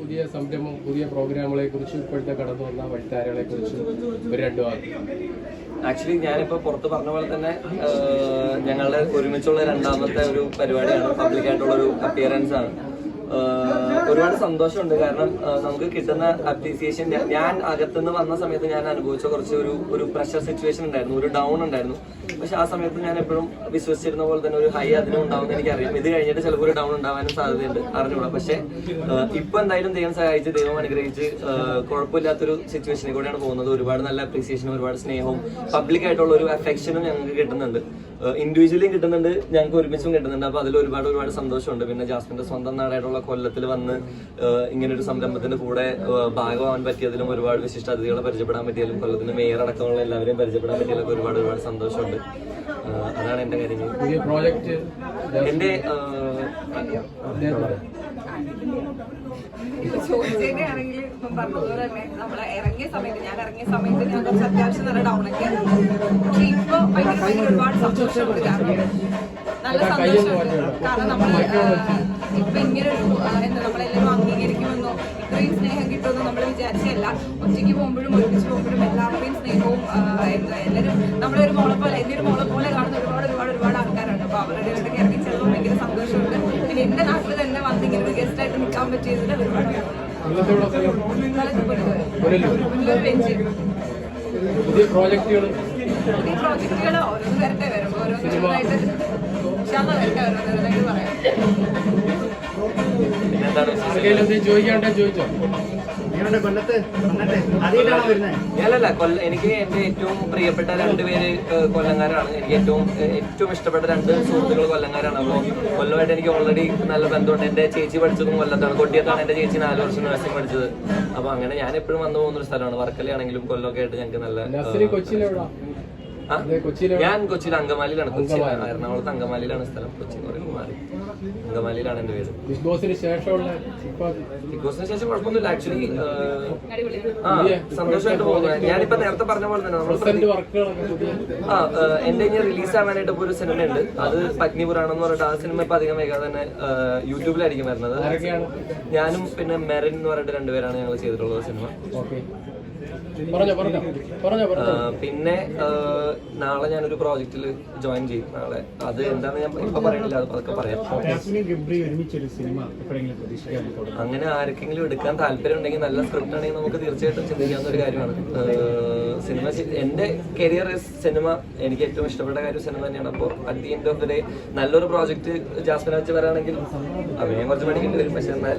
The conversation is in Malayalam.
പുതിയ സംരംഭം, പുതിയ പ്രോഗ്രാമുകളെ കുറിച്ച്, ഇപ്പോഴത്തെ കടന്നു വന്ന വഴിത്താരകളെ കുറിച്ച് ഒരു 2 വാക്ക്. ആക്ച്വലി ഞാനിപ്പോൾ പുറത്ത് പറഞ്ഞ പോലെ തന്നെ ഞങ്ങളുടെ ഒരുമിച്ചുള്ള 2ാമത്തെ ഒരു പരിപാടിയാണ്, പബ്ലിക്കായിട്ടുള്ള ഒരു അപ്പിയറൻസ് ആണ്. ഒരുപാട് സന്തോഷമുണ്ട്. കാരണം നമുക്ക് കിട്ടുന്ന അപ്രീസിയേഷൻ, ഞാൻ അകത്തുനിന്ന് വന്ന സമയത്ത് ഞാൻ അനുഭവിച്ച കുറച്ച് ഒരു പ്രഷർ സിറ്റുവേഷൻ ഉണ്ടായിരുന്നു, ഒരു ഡൗൺ ഉണ്ടായിരുന്നു. പക്ഷെ ആ സമയത്ത് ഞാൻ എപ്പോഴും വിശ്വസിച്ചിരുന്ന പോലെ തന്നെ ഒരു ഹൈ അതിനും ഉണ്ടാവുമെന്ന് എനിക്കറിയാം. ഇത് കഴിഞ്ഞിട്ട് ചിലപ്പോൾ ഒരു ഡൗൺ ഉണ്ടാവാനും സാധ്യതയുണ്ട്, അറിഞ്ഞൂടാ. പക്ഷെ ഇപ്പൊ എന്തായാലും ദൈവം സഹായിച്ച്, ദൈവം അനുഗ്രഹിച്ച് കുഴപ്പമില്ലാത്തൊരു സിറ്റുവേഷനിൽ കൂടെയാണ് പോകുന്നത്. ഒരുപാട് നല്ല അപ്രീസിയേഷനും ഒരുപാട് സ്നേഹവും പബ്ലിക്കായിട്ടുള്ള ഒരു അഫെക്ഷനും ഞങ്ങൾക്ക് കിട്ടുന്നുണ്ട്, ഇൻഡിവിജ്വലിയും കിട്ടുന്നുണ്ട്, ഞങ്ങൾക്ക് ഒരുമിച്ചും കിട്ടുന്നുണ്ട്. അപ്പൊ അതിൽ ഒരുപാട് സന്തോഷമുണ്ട്. പിന്നെ ജാസ്മിന്റെ സ്വന്തം നാടായിട്ടുള്ള കൊല്ലത്തിൽ വന്ന് ഇങ്ങനൊരു സംരംഭത്തിന്റെ കൂടെ ഭാഗമാവാൻ പറ്റിയതിലും, ഒരുപാട് വിശിഷ്ടാതിഥികളെ പരിചയപ്പെടാൻ പറ്റിയതിലും, കൊല്ലത്തിന്റെ മേയർ അടക്കമുള്ള എല്ലാവരെയും പരിചയപ്പെടാൻ പറ്റിയതിലൊക്കെ ഒരുപാട് സന്തോഷമുണ്ട്. അതാണ് എന്റെ കാര്യങ്ങൾ. പുതിയ പ്രോജക്റ്റ് എന്റെ ചോദിച്ചതിനാണെങ്കിൽ ഇപ്പം പറഞ്ഞതുപോലെ തന്നെ നമ്മളെ ഇറങ്ങിയ സമയത്ത് ഞാൻ കുറച്ച് അത്യാവശ്യം നല്ല ഡൗൺ ഒക്കെ പക്ഷെ ഇപ്പൊ ഭയങ്കര ഒരുപാട് സന്തോഷമുണ്ട്. നല്ല സന്തോഷമുണ്ട്. കാരണം നമ്മൾ ഇപ്പൊ ഇങ്ങനൊരു എന്താ നമ്മളെല്ലാവരും അംഗീകരിക്കുമെന്നോ ഇത്രയും സ്നേഹം കിട്ടുമെന്നോ നമ്മൾ വിചാരിച്ചല്ല. ഒറ്റയ്ക്ക് പോകുമ്പോഴും ഒരുമിച്ച് പോകുമ്പോഴും എല്ലാവരുടെയും സ്നേഹവും എല്ലാവരും നമ്മളൊരു മോളെ പോലെ, എന്റെ ഒരു മോളെ പോലെ കാണുന്ന ഒരുപാട് ആൾക്കാരുണ്ട്. അപ്പൊ അവരുടെ ഇടയ്ക്ക് ഇറങ്ങി ചെല്ലുമ്പോൾ ഭയങ്കര സന്തോഷമുണ്ട്. പിന്നെ എന്റെ നാട്ടിൽ തന്നെ വന്ന് ഇങ്ങനെ ഒരു ഗസ്റ്റ് ആയിട്ട് നിൽക്കാൻ പറ്റിയതിൽ ഒരുപാട് പുതിയ പ്രോജക്റ്റുകൾ ഓരോന്ന് വരട്ടെ, വരുമ്പോ ഓരോന്നായിട്ട് വരട്ടെ പറയാം. ചോദിച്ചോ? ഞാനല്ല എനിക്ക് എന്റെ ഏറ്റവും പ്രിയപ്പെട്ട 2 പേര് കൊല്ലങ്കാരാണ്. എനിക്ക് ഏറ്റവും ഇഷ്ടപ്പെട്ട 2 സുഹൃത്തുക്കൾ കൊല്ലങ്കാരാണ്. അപ്പോൾ കൊല്ലമായിട്ട് എനിക്ക് ഓൾറെഡി നല്ല ബന്ധമുണ്ട്. എന്റെ ചേച്ചി പഠിച്ചതും കൊല്ലത്താണ്, കൊട്ടിയത്താണ് എന്റെ ചേച്ചി 4 വർഷം നഴ്സിംഗ് പഠിച്ചത്. അപ്പൊ അങ്ങനെ ഞാൻ എപ്പോഴും വന്നു പോകുന്നൊരു സ്ഥലമാണ്. വർക്കലയാണെങ്കിലും കൊല്ലമൊക്കെ ആയിട്ട് ഞങ്ങൾക്ക് നല്ല. ഞാൻ കൊച്ചിയിൽ അങ്കമാലിയിലാണ്. കൊച്ചി എറണാകുളത്ത് അങ്കമാലിയിലാണ് സ്ഥലം. കൊച്ചി എന്ന് പറയുമ്പോൾ മാറി അങ്കമാലിയിലാണ് എന്റെ വീട്. ബിഗ് ബോസിന് ശേഷം കുഴപ്പമൊന്നുമില്ല. ആക്ച്വലി സന്തോഷമായിട്ട് പോകുന്നത്. ഞാനിപ്പോ നേരത്തെ പറഞ്ഞ പോലെ തന്നെ എന്റെ ഇനി റിലീസ് ആവാനായിട്ട് ഇപ്പൊ ഒരു സിനിമ ഉണ്ട്. അത് പത്നിപുരാണെന്ന് പറഞ്ഞിട്ട് ആ സിനിമ ഇപ്പൊ അധികം വൈകാതെ തന്നെ യൂട്യൂബിലായിരിക്കും വരുന്നത്. ഞാനും പിന്നെ മെറിൻ എന്ന് പറഞ്ഞിട്ട് 2 പേരാണ് ഞങ്ങൾ ചെയ്തിട്ടുള്ളത് സിനിമ. പിന്നെ നാളെ ഞാനൊരു പ്രോജക്റ്റിൽ ജോയിൻ ചെയ്യും. നാളെ അത് എന്താണെന്ന് ഞാൻ ഇപ്പൊ പറയണില്ല, അത് അതൊക്കെ പറയാം. അങ്ങനെ ആർക്കെങ്കിലും എടുക്കാൻ താല്പര്യം ഉണ്ടെങ്കിൽ, നല്ല സ്ക്രിപ്റ്റ് ആണെങ്കിൽ നമുക്ക് തീർച്ചയായിട്ടും ചിന്തിക്കാവുന്ന ഒരു കാര്യമാണ്. സിനിമ എന്റെ കരിയർ സിനിമ, എനിക്ക് ഏറ്റവും ഇഷ്ടപ്പെട്ട കാര്യം സിനിമ തന്നെയാണ്. അപ്പോൾ at the end of the day നല്ലൊരു പ്രോജക്റ്റ് ജാസ്മിനെ വെച്ച് വരാണെങ്കിൽ അഭിനയം കുറച്ച് പഠിക്കേണ്ടി വരും. പക്ഷെ എന്നാൽ